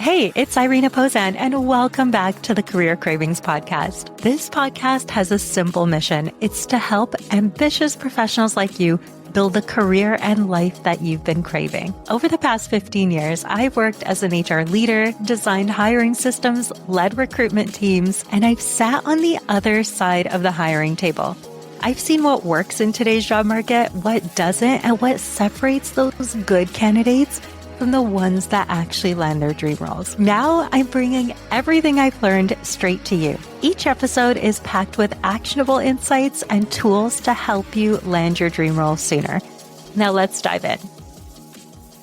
Hey, it's Irina Pozan, and welcome back to the Career Cravings podcast. This podcast has a simple mission. It's to help ambitious professionals like you build the career and life that you've been craving. Over the past 15 years, I've worked as an HR leader, designed hiring systems, led recruitment teams, and I've sat on the other side of the hiring table. I've seen what works in today's job market, what doesn't, and what separates those good candidates from the ones that actually land their dream roles. Now I'm bringing everything I've learned straight to you. Each episode is packed with actionable insights and tools to help you land your dream role sooner. Now let's dive in.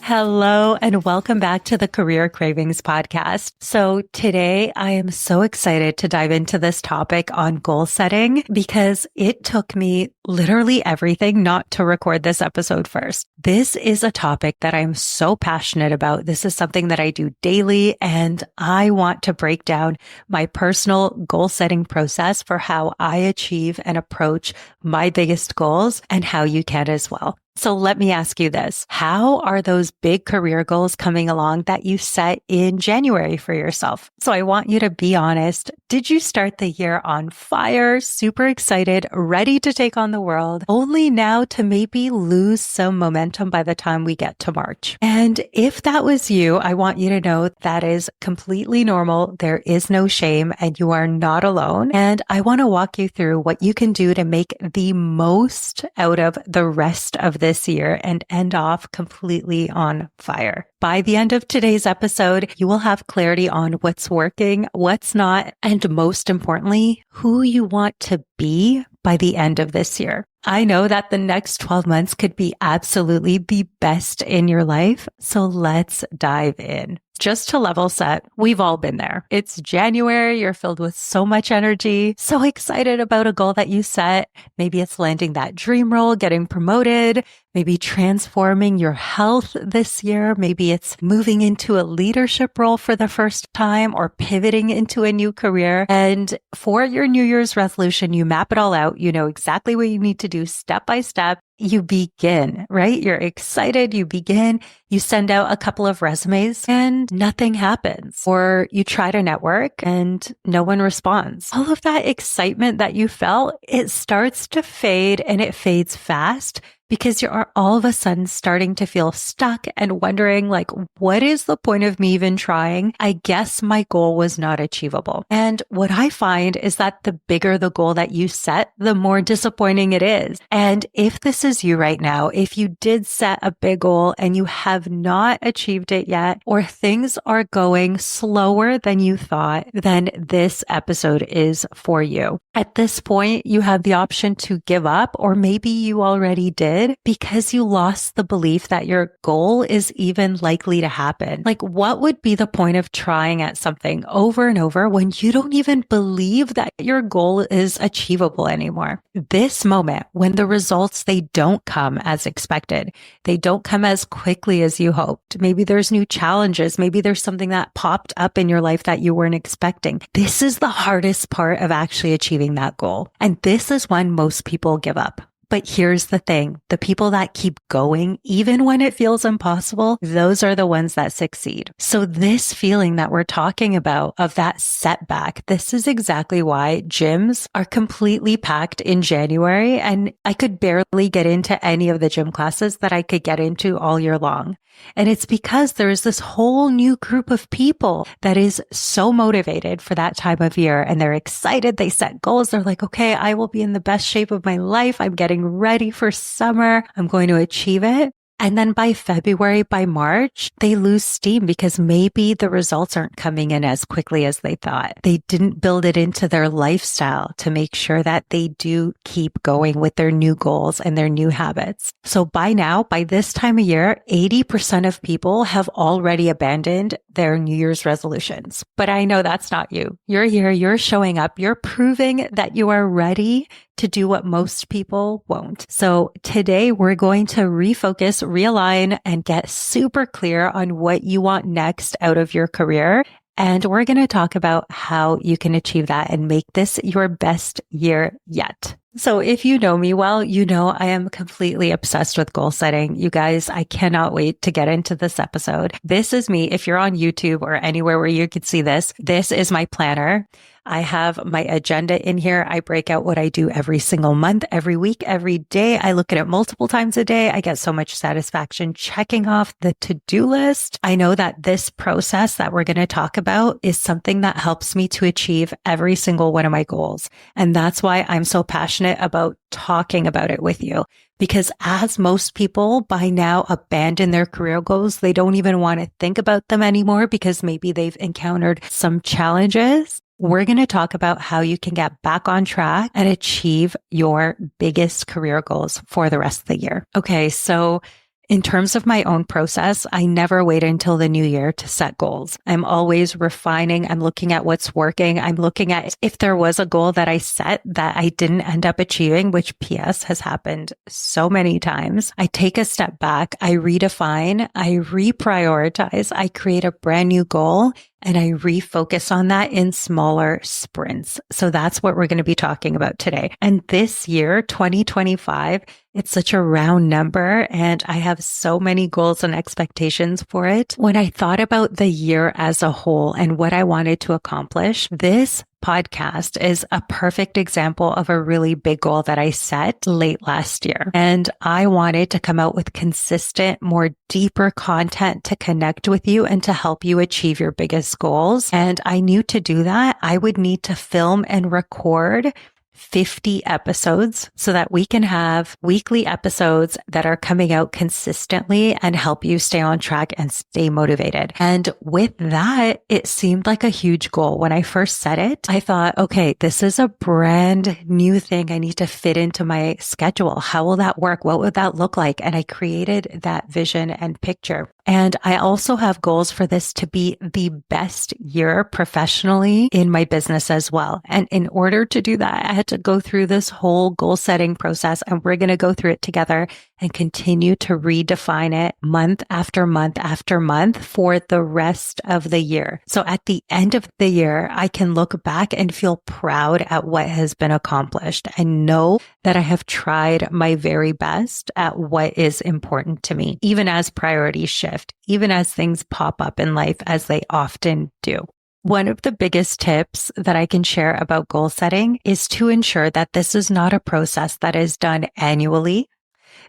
Hello and welcome back to the Career Cravings podcast. So today I am so excited to dive into this topic on goal setting because it took me literally everything not to record this episode first. This is a topic that I'm so passionate about. This is something that I do daily, and I want to break down my personal goal setting process for how I achieve and approach my biggest goals and how you can as well. So let me ask you this. How are those big career goals coming along that you set in January for yourself? So I want you to be honest. Did you start the year on fire, super excited, ready to take on the world, only now to maybe lose some momentum by the time we get to March? And if that was you, I want you to know that is completely normal. There is no shame and you are not alone. And I want to walk you through what you can do to make the most out of the rest of this year and end off completely on fire. By the end of today's episode, you will have clarity on what's working, what's not, and most importantly, who you want to be by the end of this year. I know that the next 12 months could be absolutely the best in your life, so let's dive in. Just to level set, we've all been there. It's January, you're filled with so much energy, so excited about a goal that you set. Maybe it's landing that dream role, getting promoted, maybe transforming your health this year. Maybe it's moving into a leadership role for the first time or pivoting into a new career. And for your New Year's resolution, you map it all out. You know exactly what you need to do step by step. You begin, right? You're excited. You begin, you send out a couple of resumes and nothing happens. Or you try to network and no one responds. All of that excitement that you felt, it starts to fade, and it fades fast because you are all of a sudden starting to feel stuck and wondering, like, what is the point of me even trying? I guess my goal was not achievable. And what I find is that the bigger the goal that you set, the more disappointing it is. And if this is you right now, if you did set a big goal and you have not achieved it yet, or things are going slower than you thought, then this episode is for you. At this point, you have the option to give up, or maybe you already did, because you lost the belief that your goal is even likely to happen. Like, what would be the point of trying at something over and over when you don't even believe that your goal is achievable anymore? This moment, when the results, they don't come as expected. They don't come as quickly as you hoped. Maybe there's new challenges. Maybe there's something that popped up in your life that you weren't expecting. This is the hardest part of actually achieving that goal. And this is when most people give up. But here's the thing, the people that keep going, even when it feels impossible, those are the ones that succeed. So this feeling that we're talking about of that setback, this is exactly why gyms are completely packed in January, and I could barely get into any of the gym classes that I could get into all year long. And it's because there is this whole new group of people that is so motivated for that time of year, and they're excited. They set goals. They're like, okay, I will be in the best shape of my life. I'm getting ready for summer. I'm going to achieve it. And then by February, by March, they lose steam because maybe the results aren't coming in as quickly as they thought. They didn't build it into their lifestyle to make sure that they do keep going with their new goals and their new habits. So by now, by this time of year, 80% of people have already abandoned their New Year's resolutions. But I know that's not you. You're here, you're showing up, you're proving that you are ready to do what most people won't. So today we're going to refocus, realign, and get super clear on what you want next out of your career. And we're going to talk about how you can achieve that and make this your best year yet. So if you know me well, you know I am completely obsessed with goal setting. You guys, I cannot wait to get into this episode. This is me. If you're on YouTube or anywhere where you can see this, this is my planner. I have my agenda in here. I break out what I do every single month, every week, every day. I look at it multiple times a day. I get so much satisfaction checking off the to-do list. I know that this process that we're going to talk about is something that helps me to achieve every single one of my goals. And that's why I'm so passionate about talking about it with you. Because as most people by now abandon their career goals, they don't even want to think about them anymore because maybe they've encountered some challenges. We're going to talk about how you can get back on track and achieve your biggest career goals for the rest of the year. Okay, so in terms of my own process, I never wait until the new year to set goals. I'm always refining. I'm looking at what's working. I'm looking at if there was a goal that I set that I didn't end up achieving, which PS has happened so many times. I take a step back. I redefine. I reprioritize. I create a brand new goal. And I refocus on that in smaller sprints. So that's what we're going to be talking about today. And this year, 2025, it's such a round number and I have so many goals and expectations for it. When I thought about the year as a whole and what I wanted to accomplish, this podcast is a perfect example of a really big goal that I set late last year. And I wanted to come out with consistent, more deeper content to connect with you and to help you achieve your biggest goals. And I knew to do that, I would need to film and record 50 episodes so that we can have weekly episodes that are coming out consistently and help you stay on track and stay motivated. And with that, it seemed like a huge goal. When I first set it, I thought, okay, this is a brand new thing I need to fit into my schedule. How will that work? What would that look like? And I created that vision and picture. And I also have goals for this to be the best year professionally in my business as well. And in order to do that, I had to go through this whole goal setting process, and we're going to go through it together and continue to redefine it month after month after month for the rest of the year. So at the end of the year, I can look back and feel proud at what has been accomplished and know that I have tried my very best at what is important to me, even as priorities shift, even as things pop up in life as they often do. One of the biggest tips that I can share about goal setting is to ensure that this is not a process that is done annually.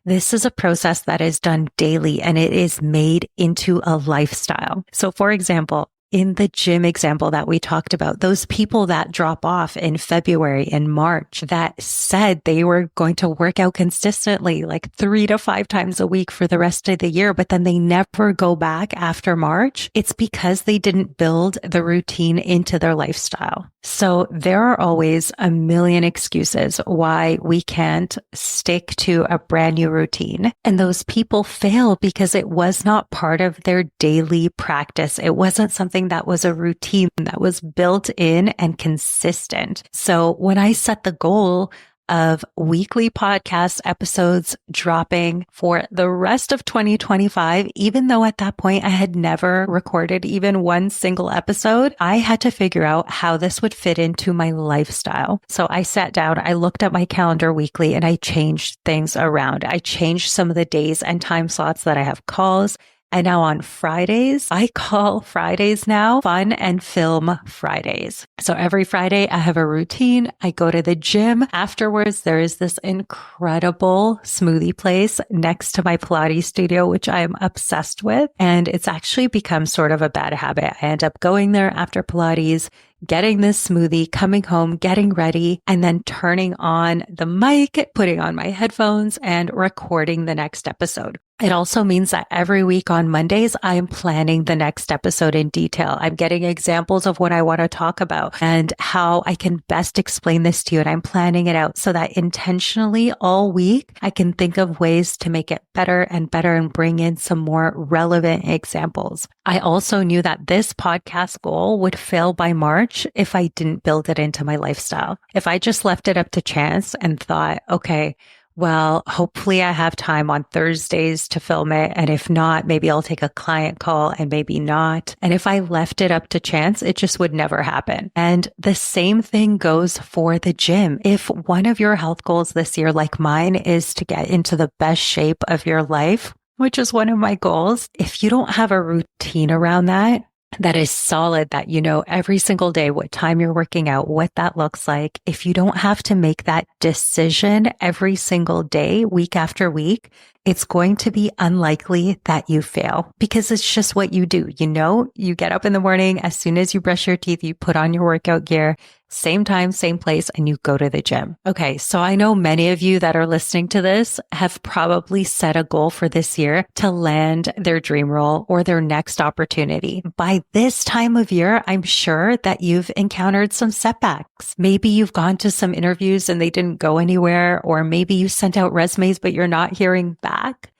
This is a process that is done daily and it is made into a lifestyle. So for example, in the gym example that we talked about, those people that drop off in February and March that said they were going to work out consistently, like 3 to 5 times a week for the rest of the year, but then they never go back after March. It's because they didn't build the routine into their lifestyle. So there are always a million excuses why we can't stick to a brand new routine. And those people fail because it was not part of their daily practice. It wasn't something that was a routine that was built in and consistent. So when I set the goal of weekly podcast episodes dropping for the rest of 2025, even though at that point I had never recorded even one single episode, I had to figure out how this would fit into my lifestyle. So I sat down, I looked at my calendar weekly, and I changed things around. I changed some of the days and time slots that I have calls. And now on Fridays, I call Fridays now Fun and Film Fridays. So every Friday I have a routine. I go to the gym. Afterwards, there is this incredible smoothie place next to my Pilates studio, which I am obsessed with. And it's actually become sort of a bad habit. I end up going there after Pilates, getting this smoothie, coming home, getting ready, and then turning on the mic, putting on my headphones, and recording the next episode. It also means that every week on Mondays, I'm planning the next episode in detail. I'm getting examples of what I want to talk about and how I can best explain this to you. And I'm planning it out so that intentionally all week, I can think of ways to make it better and better and bring in some more relevant examples. I also knew that this podcast goal would fail by March if I didn't build it into my lifestyle. If I just left it up to chance and thought, okay, well, hopefully I have time on Thursdays to film it. And if not, maybe I'll take a client call and maybe not. And if I left it up to chance, it just would never happen. And the same thing goes for the gym. If one of your health goals this year, like mine, is to get into the best shape of your life, which is one of my goals, if you don't have a routine around that, that is solid, that you know every single day what time you're working out, what that looks like. If you don't have to make that decision every single day, week after week, it's going to be unlikely that you fail because it's just what you do. You know, you get up in the morning, as soon as you brush your teeth, you put on your workout gear, same time, same place, and you go to the gym. Okay. So I know many of you that are listening to this have probably set a goal for this year to land their dream role or their next opportunity. By this time of year, I'm sure that you've encountered some setbacks. Maybe you've gone to some interviews and they didn't go anywhere, or maybe you sent out resumes, but you're not hearing back.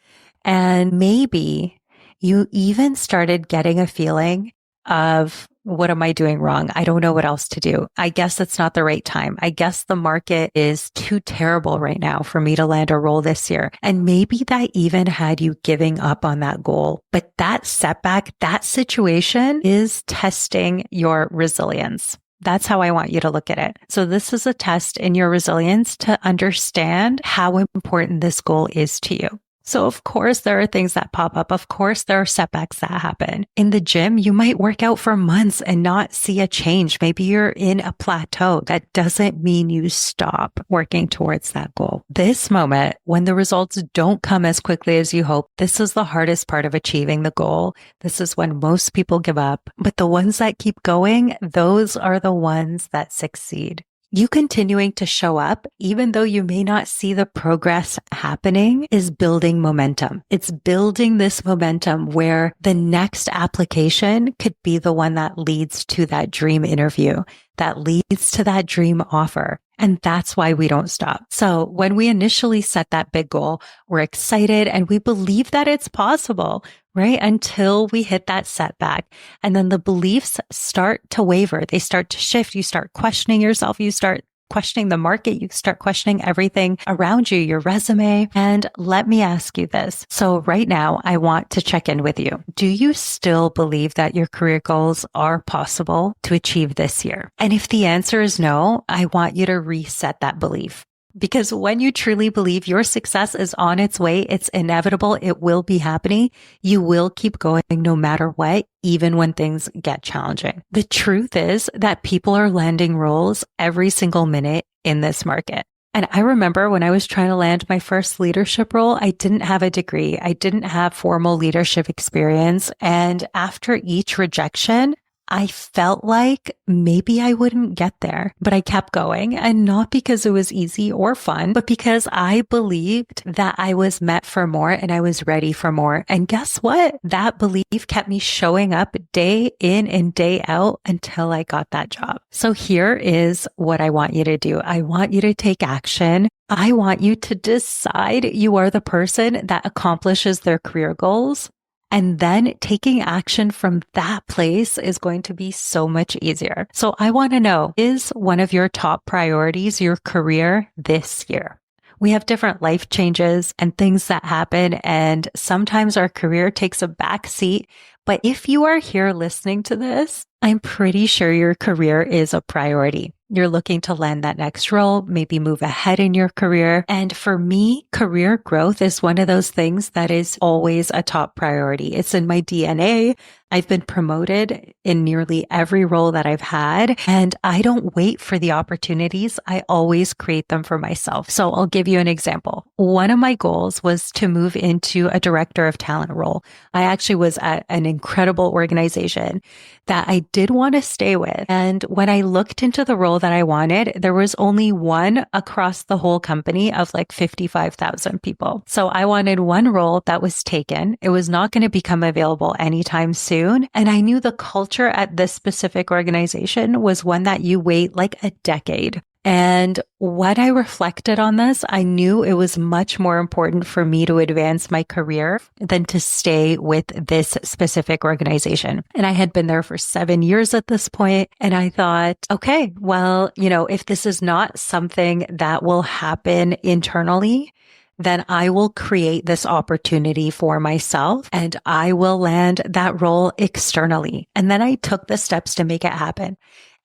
And maybe you even started getting a feeling of, what am I doing wrong? I don't know what else to do. I guess it's not the right time. I guess the market is too terrible right now for me to land a role this year. And maybe that even had you giving up on that goal. But that setback, that situation is testing your resilience. That's how I want you to look at it. So this is a test in your resilience to understand how important this goal is to you. So of course, there are things that pop up. Of course, there are setbacks that happen. In the gym, you might work out for months and not see a change. Maybe you're in a plateau. That doesn't mean you stop working towards that goal. This moment, when the results don't come as quickly as you hope, this is the hardest part of achieving the goal. This is when most people give up. But the ones that keep going, those are the ones that succeed. You continuing to show up, even though you may not see the progress happening, is building momentum. It's building this momentum where the next application could be the one that leads to that dream interview, that leads to that dream offer. And that's why we don't stop. So when we initially set that big goal, we're excited and we believe that it's possible, right? Until we hit that setback. And then the beliefs start to waver. They start to shift. You start questioning yourself. You start questioning the market. You start questioning everything around you, your resume. And let me ask you this. So right now, I want to check in with you. Do you still believe that your career goals are possible to achieve this year? And if the answer is no, I want you to reset that belief. Because when you truly believe your success is on its way, it's inevitable, it will be happening, you will keep going no matter what, even when things get challenging. The truth is that people are landing roles every single minute in this market. And I remember when I was trying to land my first leadership role, I didn't have a degree. I didn't have formal leadership experience. And after each rejection, I felt like maybe I wouldn't get there, but I kept going, and not because it was easy or fun, but because I believed that I was meant for more and I was ready for more. And guess what? That belief kept me showing up day in and day out until I got that job. So here is what I want you to do. I want you to take action. I want you to decide you are the person that accomplishes their career goals. And then taking action from that place is going to be so much easier. So I want to know, is one of your top priorities your career this year? We have different life changes and things that happen, and sometimes our career takes a back seat. But if you are here listening to this, I'm pretty sure your career is a priority. You're looking to land that next role, maybe move ahead in your career. And for me, career growth is one of those things that is always a top priority. It's in my DNA. I've been promoted in nearly every role that I've had, and I don't wait for the opportunities. I always create them for myself. So I'll give you an example. One of my goals was to move into a director of talent role. I actually was at an incredible organization that I did want to stay with. And when I looked into the role that I wanted, there was only one across the whole company of like 55,000 people. So I wanted one role that was taken. It was not going to become available anytime soon. And I knew the culture at this specific organization was one that you wait like a decade. And when I reflected on this, I knew it was much more important for me to advance my career than to stay with this specific organization. And I had been there for 7 years at this point. And I thought, okay, well, if this is not something that will happen internally, then I will create this opportunity for myself and I will land that role externally. And then I took the steps to make it happen.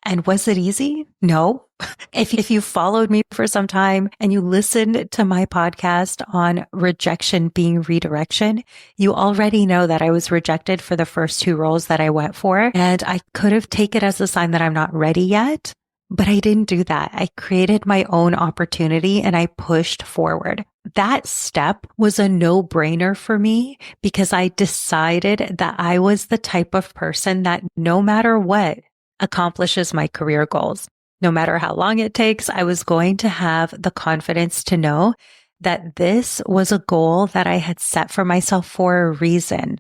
And was it easy? No. If you followed me for some time and you listened to my podcast on rejection being redirection, you already know that I was rejected for the first two roles that I went for. And I could have taken it as a sign that I'm not ready yet, but I didn't do that. I created my own opportunity and I pushed forward. That step was a no-brainer for me because I decided that I was the type of person that no matter what accomplishes my career goals. No matter how long it takes, I was going to have the confidence to know that this was a goal that I had set for myself for a reason.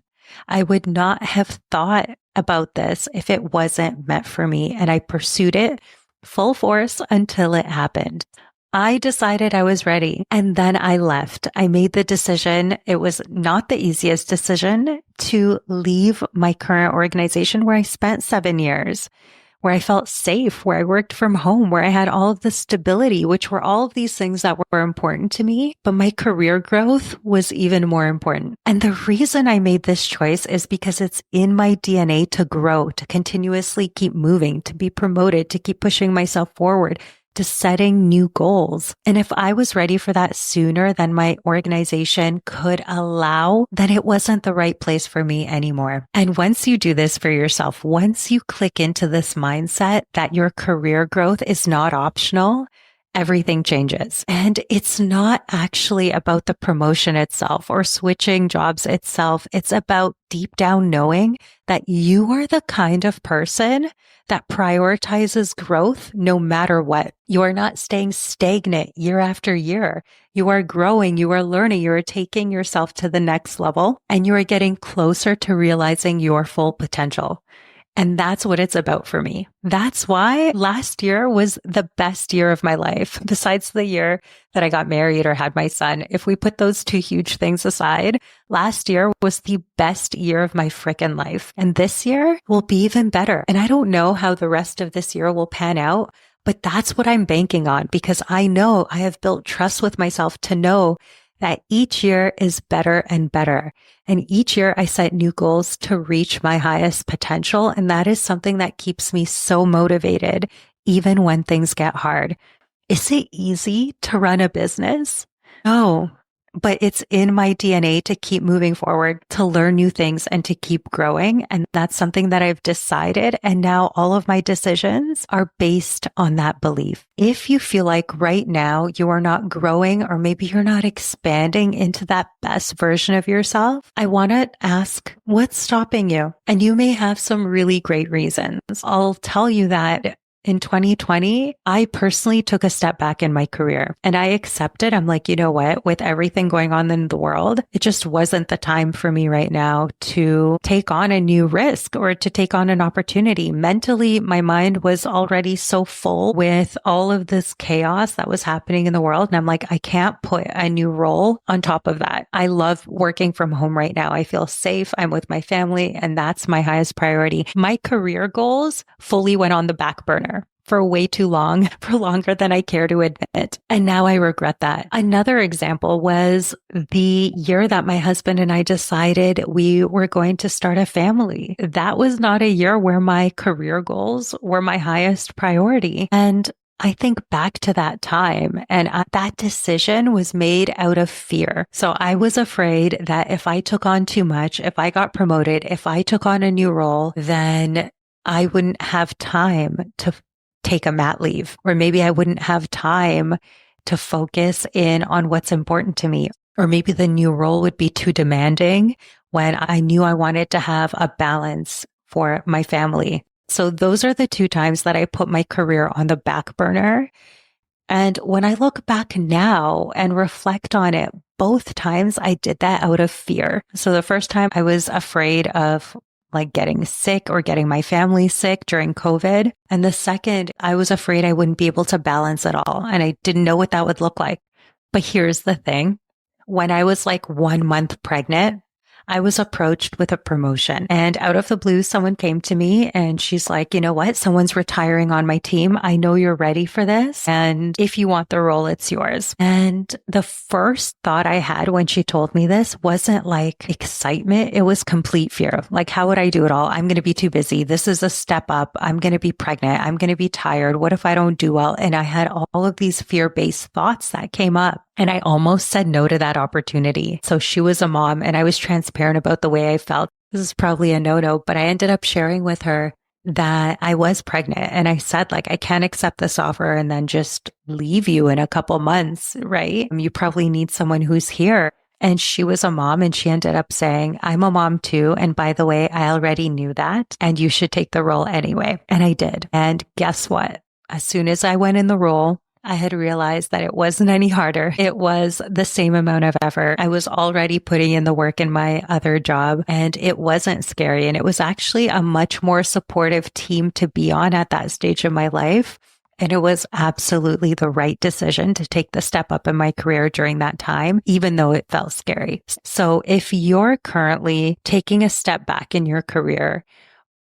I would not have thought about this if it wasn't meant for me, and I pursued it full force until it happened. I decided I was ready and then I left. I made the decision. It was not the easiest decision to leave my current organization where I spent 7 years, where I felt safe, where I worked from home, where I had all of the stability, which were all of these things that were important to me. But my career growth was even more important. And the reason I made this choice is because it's in my DNA to grow, to continuously keep moving, to be promoted, to keep pushing myself forward, to setting new goals. And if I was ready for that sooner than my organization could allow, then it wasn't the right place for me anymore. And once you do this for yourself, once you click into this mindset that your career growth is not optional, everything changes. And it's not actually about the promotion itself or switching jobs itself. It's about deep down knowing that you are the kind of person that prioritizes growth no matter what. You are not staying stagnant year after year. You are growing, you are learning, you are taking yourself to the next level, and you are getting closer to realizing your full potential. And that's what it's about for me. That's why last year was the best year of my life. Besides the year that I got married or had my son, if we put those two huge things aside, last year was the best year of my frickin' life. And this year will be even better. And I don't know how the rest of this year will pan out, but that's what I'm banking on because I know I have built trust with myself to know that each year is better and better. And each year I set new goals to reach my highest potential. And that is something that keeps me so motivated, even when things get hard. Is it easy to run a business? No, but it's in my DNA to keep moving forward, to learn new things and to keep growing. And that's something that I've decided. And now all of my decisions are based on that belief. If you feel like right now you are not growing or maybe you're not expanding into that best version of yourself, I want to ask, what's stopping you? And you may have some really great reasons. I'll tell you that in 2020, I personally took a step back in my career and I accepted. I'm like, you know what? With everything going on in the world, it just wasn't the time for me right now to take on a new risk or to take on an opportunity. Mentally, my mind was already so full with all of this chaos that was happening in the world. And I'm like, I can't put a new role on top of that. I love working from home right now. I feel safe. I'm with my family and that's my highest priority. My career goals fully went on the back burner for way too long, for longer than I care to admit. And now I regret that. Another example was the year that my husband and I decided we were going to start a family. That was not a year where my career goals were my highest priority. And I think back to that time and that decision was made out of fear. So I was afraid that if I took on too much, if I got promoted, if I took on a new role, then I wouldn't have time to take a mat leave, or maybe I wouldn't have time to focus in on what's important to me, or maybe the new role would be too demanding when I knew I wanted to have a balance for my family. So those are the two times that I put my career on the back burner. And when I look back now and reflect on it, both times I did that out of fear. So the first time I was afraid of like getting sick or getting my family sick during COVID. And the second, I was afraid I wouldn't be able to balance it all. And I didn't know what that would look like. But here's the thing. When I was like 1 month pregnant, I was approached with a promotion, and out of the blue, someone came to me and she's like, you know what? Someone's retiring on my team. I know you're ready for this. And if you want the role, it's yours. And the first thought I had when she told me this wasn't like excitement. It was complete fear. Like, how would I do it all? I'm going to be too busy. This is a step up. I'm going to be pregnant. I'm going to be tired. What if I don't do well? And I had all of these fear-based thoughts that came up. And I almost said no to that opportunity. So she was a mom and I was transparent about the way I felt. This is probably a no-no, but I ended up sharing with her that I was pregnant. And I said, like, I can't accept this offer and then just leave you in a couple months, right? You probably need someone who's here. And she was a mom and she ended up saying, I'm a mom too. And by the way, I already knew that and you should take the role anyway. And I did. And guess what? As soon as I went in the role, I had realized that it wasn't any harder. It was the same amount of effort. I was already putting in the work in my other job and it wasn't scary. And it was actually a much more supportive team to be on at that stage of my life. And it was absolutely the right decision to take the step up in my career during that time, even though it felt scary. So if you're currently taking a step back in your career,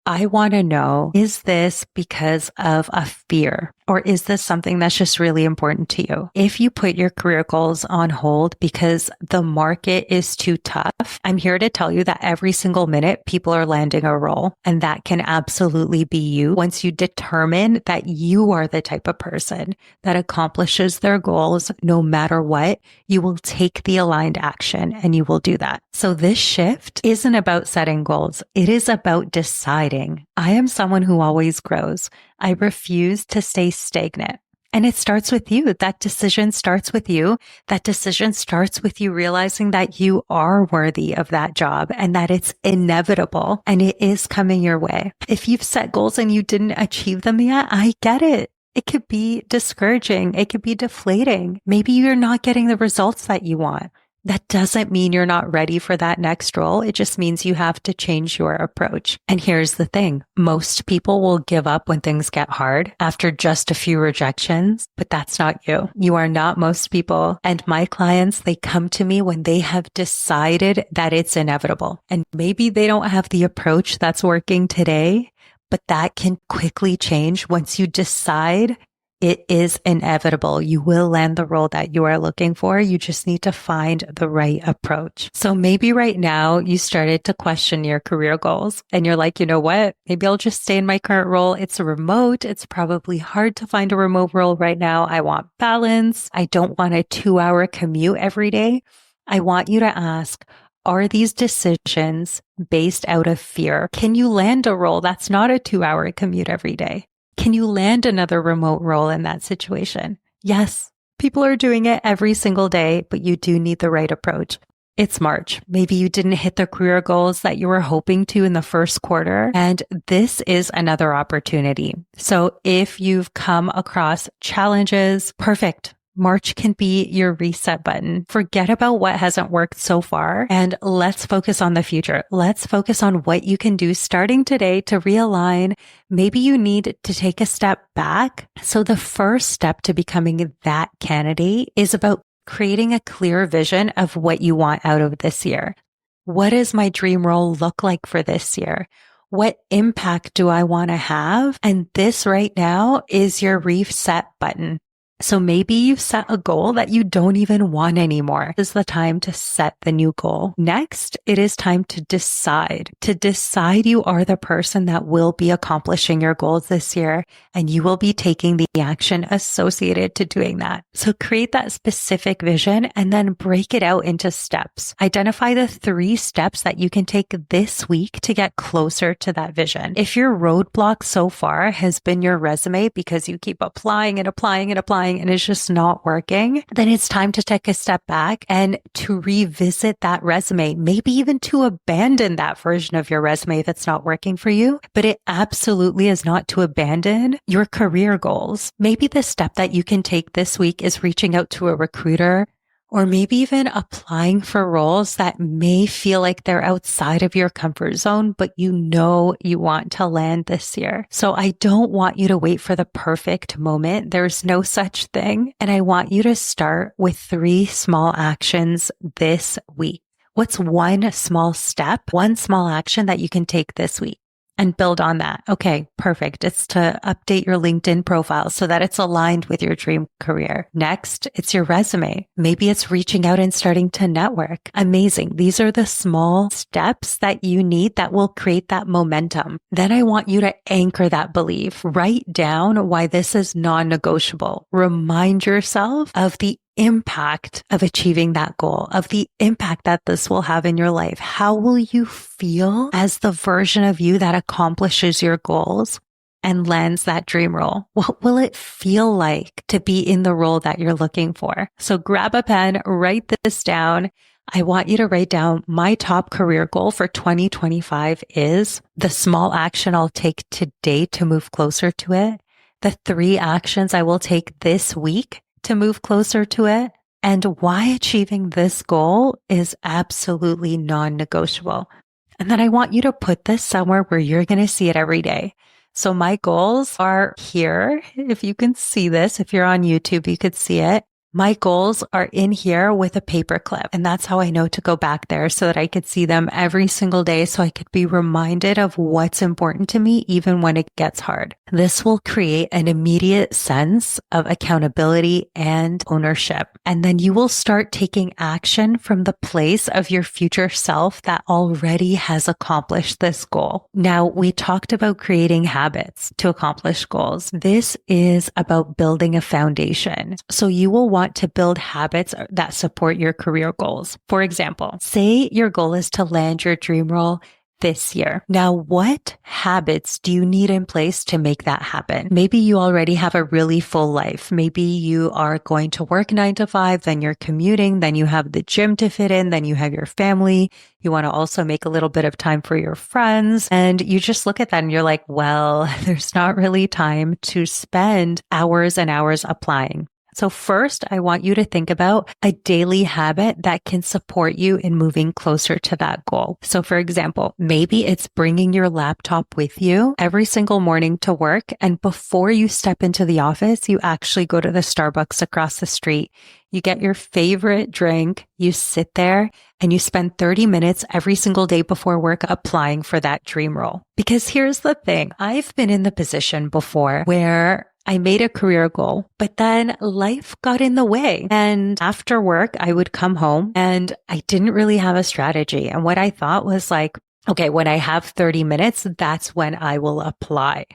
I want to know, is this because of a fear or is this something that's just really important to you? If you put your career goals on hold because the market is too tough, I'm here to tell you that every single minute people are landing a role and that can absolutely be you once you determine that you are the type of person that accomplishes their goals no matter what. You will take the aligned action and you will do that. So this shift isn't about setting goals. It is about deciding. I am someone who always grows. I refuse to stay stagnant. And it starts with you. That decision starts with you. That decision starts with you realizing that you are worthy of that job and that it's inevitable and it is coming your way. If you've set goals and you didn't achieve them yet, I get it. It could be discouraging. It could be deflating. Maybe you're not getting the results that you want. That doesn't mean you're not ready for that next role. It just means you have to change your approach. And here's the thing. Most people will give up when things get hard after just a few rejections, but that's not you. You are not most people. And my clients, they come to me when they have decided that it's inevitable. And maybe they don't have the approach that's working today, but that can quickly change once you decide it is inevitable. You will land the role that you are looking for. You just need to find the right approach. So maybe right now you started to question your career goals and you're like, you know what? Maybe I'll just stay in my current role. It's remote. It's probably hard to find a remote role right now. I want balance. I don't want a 2-hour commute every day. I want you to ask, are these decisions based out of fear? Can you land a role that's not a 2-hour commute every day? Can you land another remote role in that situation? Yes, people are doing it every single day, but you do need the right approach. It's March. Maybe you didn't hit the career goals that you were hoping to in the first quarter, and this is another opportunity. So if you've come across challenges, perfect. March can be your reset button. Forget about what hasn't worked so far and let's focus on the future. Let's focus on what you can do starting today to realign. Maybe you need to take a step back. So the first step to becoming that candidate is about creating a clear vision of what you want out of this year. What does my dream role look like for this year? What impact do I want to have? And this right now is your reset button. So maybe you've set a goal that you don't even want anymore. This is the time to set the new goal. Next, it is time to decide. To decide you are the person that will be accomplishing your goals this year, and you will be taking the action associated to doing that. So create that specific vision and then break it out into steps. Identify the 3 steps that you can take this week to get closer to that vision. If your roadblock so far has been your resume because you keep applying and applying and applying, and it's just not working, then it's time to take a step back and to revisit that resume, maybe even to abandon that version of your resume if it's not working for you. But it absolutely is not to abandon your career goals. Maybe the step that you can take this week is reaching out to a recruiter, or maybe even applying for roles that may feel like they're outside of your comfort zone, but you know you want to land this year. So I don't want you to wait for the perfect moment. There's no such thing. And I want you to start with 3 small actions this week. What's one small step, one small action that you can take this week? And build on that. Okay, perfect. It's to update your LinkedIn profile so that it's aligned with your dream career. Next, it's your resume. Maybe it's reaching out and starting to network. Amazing. These are the small steps that you need that will create that momentum. Then I want you to anchor that belief. Write down why this is non-negotiable. Remind yourself of the impact of achieving that goal, of the impact that this will have in your life. How will you feel as the version of you that accomplishes your goals and lands that dream role? What will it feel like to be in the role that you're looking for? So grab a pen, write this down. I want you to write down my top career goal for 2025 is the small action I'll take today to move closer to it, the 3 actions I will take this week to move closer to it, and why achieving this goal is absolutely non-negotiable. And then I want you to put this somewhere where you're going to see it every day. So my goals are here. If you can see this, if you're on YouTube, you could see it. My goals are in here with a paper clip. And that's how I know to go back there so that I could see them every single day so I could be reminded of what's important to me even when it gets hard. This will create an immediate sense of accountability and ownership. And then you will start taking action from the place of your future self that already has accomplished this goal. Now, we talked about creating habits to accomplish goals. This is about building a foundation. So you will want to build habits that support your career goals. For example, say your goal is to land your dream role this year. Now, what habits do you need in place to make that happen? Maybe you already have a really full life. Maybe you are going to work 9 to 5, then you're commuting, then you have the gym to fit in, then you have your family. You want to also make a little bit of time for your friends. And you just look at that and you're like, well, there's not really time to spend hours and hours applying. So first, I want you to think about a daily habit that can support you in moving closer to that goal. So for example, maybe it's bringing your laptop with you every single morning to work. And before you step into the office, you actually go to the Starbucks across the street. You get your favorite drink, you sit there, and you spend 30 minutes every single day before work applying for that dream role. Because here's the thing, I've been in the position before where I made a career goal, but then life got in the way. And after work, I would come home and I didn't really have a strategy. And what I thought was like, okay, when I have 30 minutes, that's when I will apply.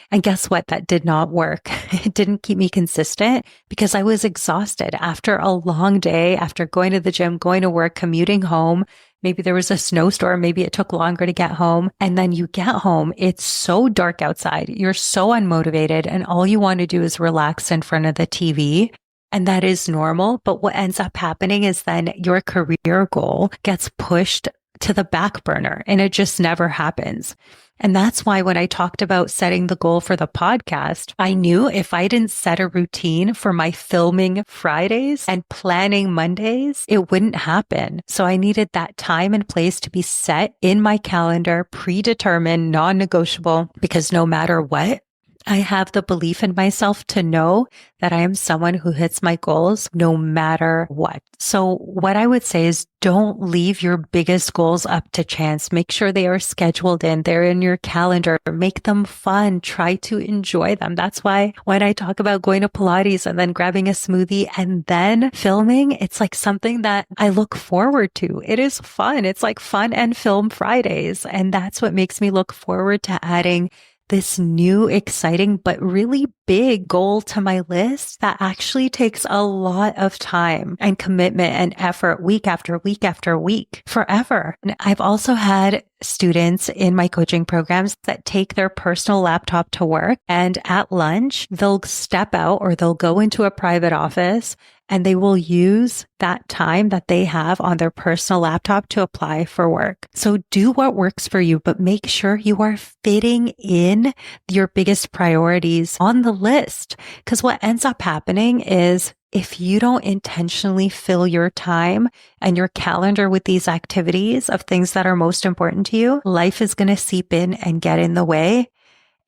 And guess what? That did not work. It didn't keep me consistent because I was exhausted after a long day, after going to the gym, going to work, commuting home. Maybe there was a snowstorm. Maybe it took longer to get home. And then you get home. It's so dark outside. You're so unmotivated. And all you want to do is relax in front of the TV. And that is normal. But what ends up happening is then your career goal gets pushed to the back burner and it just never happens. And that's why when I talked about setting the goal for the podcast, I knew if I didn't set a routine for my filming Fridays and planning Mondays, it wouldn't happen. So I needed that time and place to be set in my calendar, predetermined, non-negotiable, because no matter what, I have the belief in myself to know that I am someone who hits my goals no matter what. So what I would say is don't leave your biggest goals up to chance. Make sure they are scheduled in. They're in your calendar. Make them fun. Try to enjoy them. That's why when I talk about going to Pilates and then grabbing a smoothie and then filming, it's like something that I look forward to. It is fun. It's like fun and film Fridays. And that's what makes me look forward to adding this new, exciting, but really big goal to my list that actually takes a lot of time and commitment and effort week after week after week, forever. And I've also had students in my coaching programs that take their personal laptop to work, and at lunch, they'll step out or they'll go into a private office and they will use that time that they have on their personal laptop to apply for work. So do what works for you, but make sure you are fitting in your biggest priorities on the list. Because what ends up happening is if you don't intentionally fill your time and your calendar with these activities of things that are most important to you, life is going to seep in and get in the way.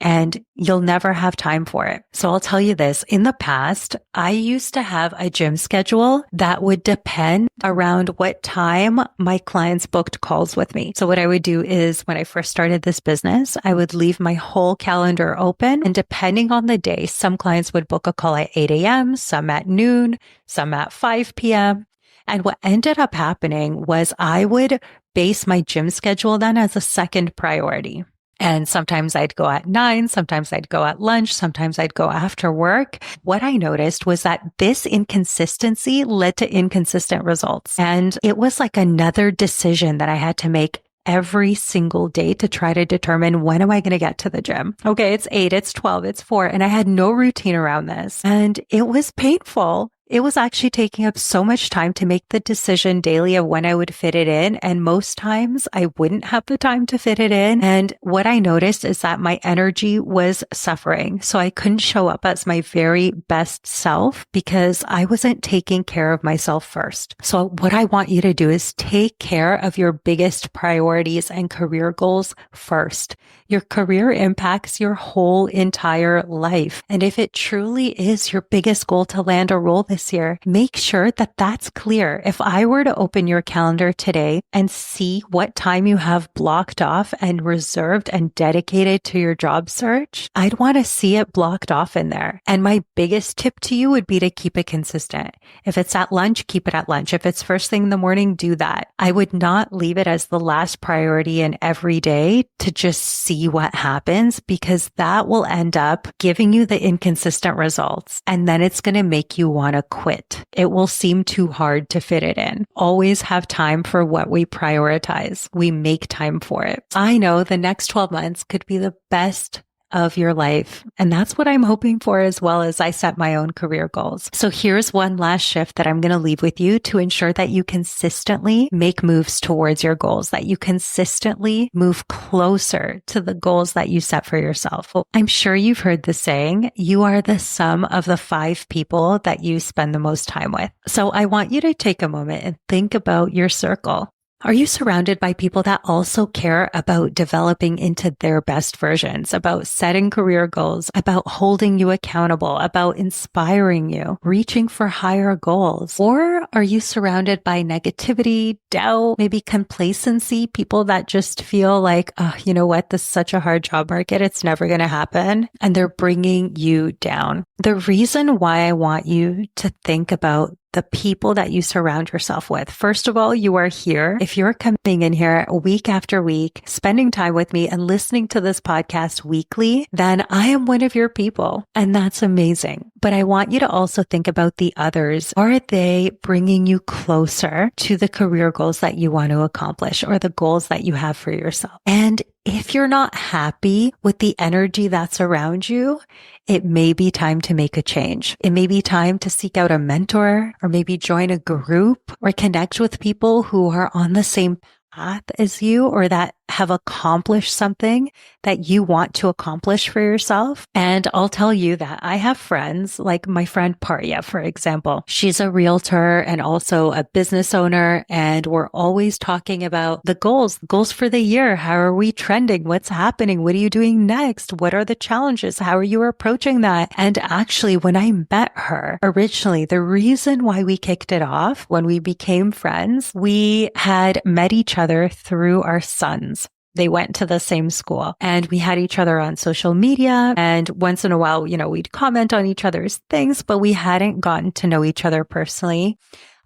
and you'll never have time for it. So I'll tell you this, in the past, I used to have a gym schedule that would depend around what time my clients booked calls with me. So what I would do is when I first started this business, I would leave my whole calendar open, and depending on the day, some clients would book a call at 8 a.m., some at noon, some at 5 p.m. And what ended up happening was I would base my gym schedule then as a second priority. And sometimes I'd go at 9, sometimes I'd go at lunch, sometimes I'd go after work. What I noticed was that this inconsistency led to inconsistent results. And it was like another decision that I had to make every single day to try to determine, when am I going to get to the gym? Okay, it's 8, it's 12, it's 4. And I had no routine around this. And it was painful. It was actually taking up so much time to make the decision daily of when I would fit it in. And most times I wouldn't have the time to fit it in. And what I noticed is that my energy was suffering. So I couldn't show up as my very best self because I wasn't taking care of myself first. So what I want you to do is take care of your biggest priorities and career goals first. Your career impacts your whole entire life. And if it truly is your biggest goal to land a role this year, make sure that that's clear. If I were to open your calendar today and see what time you have blocked off and reserved and dedicated to your job search, I'd want to see it blocked off in there. And my biggest tip to you would be to keep it consistent. If it's at lunch, keep it at lunch. If it's first thing in the morning, do that. I would not leave it as the last priority in every day to just see what happens, because that will end up giving you the inconsistent results. And then it's going to make you want to quit. It will seem too hard to fit it in. Always have time for what we prioritize. We make time for it. I know the next 12 months could be the best of your life. And that's what I'm hoping for, as well as I set my own career goals. So here's one last shift that I'm going to leave with you to ensure that you consistently make moves towards your goals, that you consistently move closer to the goals that you set for yourself. I'm sure you've heard the saying, you are the sum of the 5 people that you spend the most time with. So I want you to take a moment and think about your circle. Are you surrounded by people that also care about developing into their best versions, about setting career goals, about holding you accountable, about inspiring you, reaching for higher goals? Or are you surrounded by negativity, doubt, maybe complacency, people that just feel like, oh, you know what, this is such a hard job market, it's never going to happen, and they're bringing you down? The reason why I want you to think about the people that you surround yourself with. First of all, you are here. If you're coming in here week after week, spending time with me and listening to this podcast weekly, then I am one of your people. And that's amazing. But I want you to also think about the others. Are they bringing you closer to the career goals that you want to accomplish, or the goals that you have for yourself? And if you're not happy with the energy that's around you, it may be time to make a change. It may be time to seek out a mentor, or maybe join a group, or connect with people who are on the same path as you, or that have accomplished something that you want to accomplish for yourself. And I'll tell you that I have friends like my friend Parya, for example. She's a realtor and also a business owner. And we're always talking about the goals for the year. How are we trending? What's happening? What are you doing next? What are the challenges? How are you approaching that? And actually, when I met her originally, the reason why we kicked it off when we became friends, we had met each other through our sons. They went to the same school, and we had each other on social media. And once in a while, we'd comment on each other's things, but we hadn't gotten to know each other personally.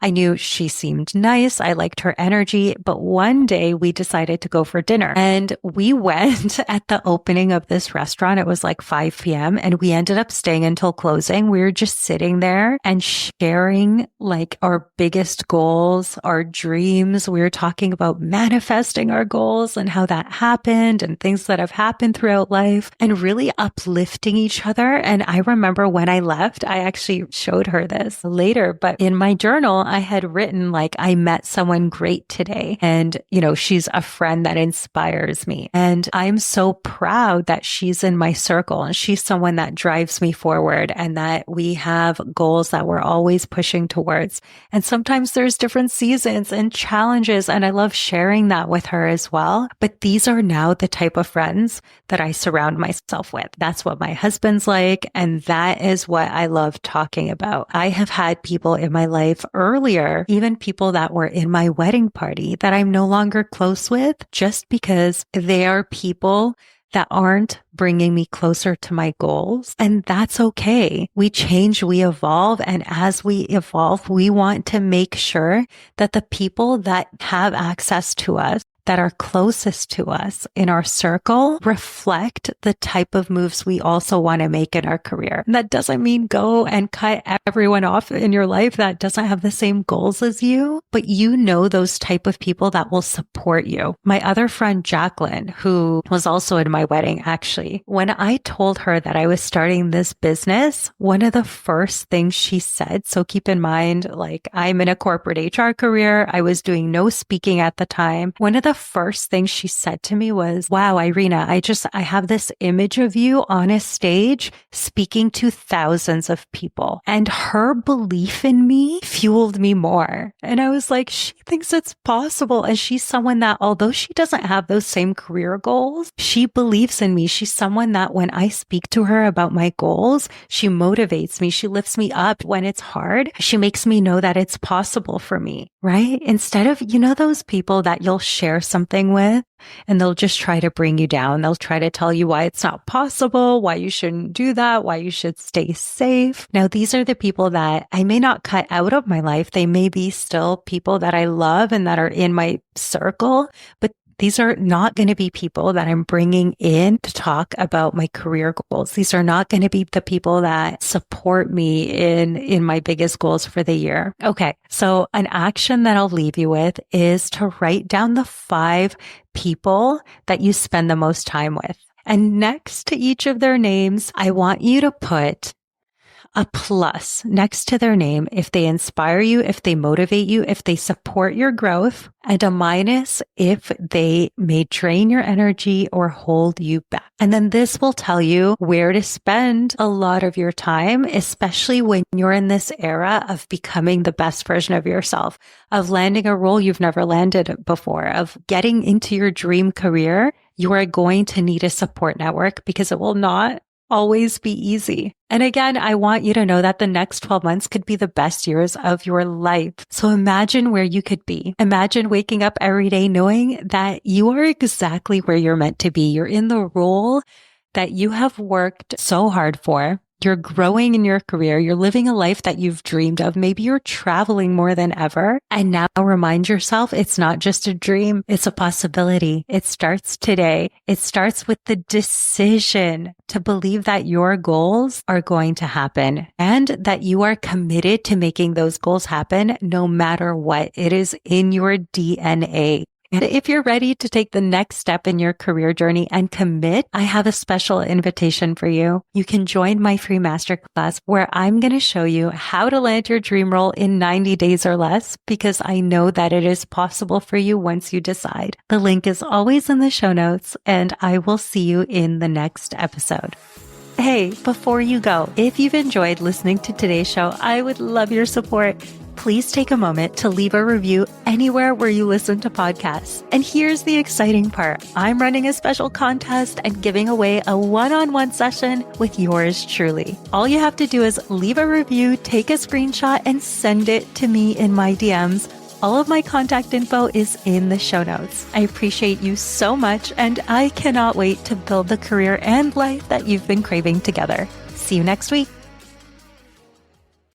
I knew she seemed nice. I liked her energy. But one day we decided to go for dinner, and we went at the opening of this restaurant. It was like 5 p.m. and we ended up staying until closing. We were just sitting there and sharing like our biggest goals, our dreams. We were talking about manifesting our goals and how that happened and things that have happened throughout life, and really uplifting each other. And I remember when I left, I actually showed her this later, but in my journal, I had written like, I met someone great today. And, she's a friend that inspires me. And I'm so proud that she's in my circle and she's someone that drives me forward and that we have goals that we're always pushing towards. And sometimes there's different seasons and challenges. And I love sharing that with her as well. But these are now the type of friends that I surround myself with. That's what my husband's like. And that is what I love talking about. I have had people in my life earlier, even people that were in my wedding party that I'm no longer close with just because they are people that aren't bringing me closer to my goals. And that's okay. We change, we evolve. And as we evolve, we want to make sure that the people that have access to us, that are closest to us in our circle, reflect the type of moves we also want to make in our career. And that doesn't mean go and cut everyone off in your life that doesn't have the same goals as you, but those type of people that will support you. My other friend, Jacqueline, who was also in my wedding, actually, when I told her that I was starting this business, one of the first things she said, so keep in mind, like I'm in a corporate HR career. I was doing no speaking at the time. One of the first thing she said to me was, wow, Irina, I have this image of you on a stage speaking to thousands of people. And her belief in me fueled me more. And I was like, she thinks it's possible. And she's someone that, although she doesn't have those same career goals, she believes in me. She's someone that when I speak to her about my goals, she motivates me. She lifts me up when it's hard. She makes me know that it's possible for me, right? Instead of, those people that you'll share something with and they'll just try to bring you down. They'll try to tell you why it's not possible, why you shouldn't do that, why you should stay safe. Now, these are the people that I may not cut out of my life. They may be still people that I love and that are in my circle, but these are not going to be people that I'm bringing in to talk about my career goals. These are not going to be the people that support me in my biggest goals for the year. Okay. So an action that I'll leave you with is to write down the 5 people that you spend the most time with. And next to each of their names, I want you to put a plus next to their name if they inspire you, if they motivate you, if they support your growth, and a minus if they may drain your energy or hold you back. And then this will tell you where to spend a lot of your time, especially when you're in this era of becoming the best version of yourself, of landing a role you've never landed before, of getting into your dream career. You are going to need a support network because it will not always be easy. And again, I want you to know that the next 12 months could be the best years of your life. So imagine where you could be. Imagine waking up every day knowing that you are exactly where you're meant to be. You're in the role that you have worked so hard for. You're growing in your career. You're living a life that you've dreamed of. Maybe you're traveling more than ever. And now remind yourself, it's not just a dream. It's a possibility. It starts today. It starts with the decision to believe that your goals are going to happen and that you are committed to making those goals happen no matter what. It is in your DNA. And if you're ready to take the next step in your career journey and commit, I have a special invitation for you. You can join my free masterclass where I'm going to show you how to land your dream role in 90 days or less, because I know that it is possible for you once you decide. The link is always in the show notes, and I will see you in the next episode. Hey, before you go, if you've enjoyed listening to today's show, I would love your support. Please take a moment to leave a review anywhere where you listen to podcasts. And here's the exciting part. I'm running a special contest and giving away a one-on-one session with yours truly. All you have to do is leave a review, take a screenshot, and send it to me in my DMs. All of my contact info is in the show notes. I appreciate you so much, and I cannot wait to build the career and life that you've been craving together. See you next week.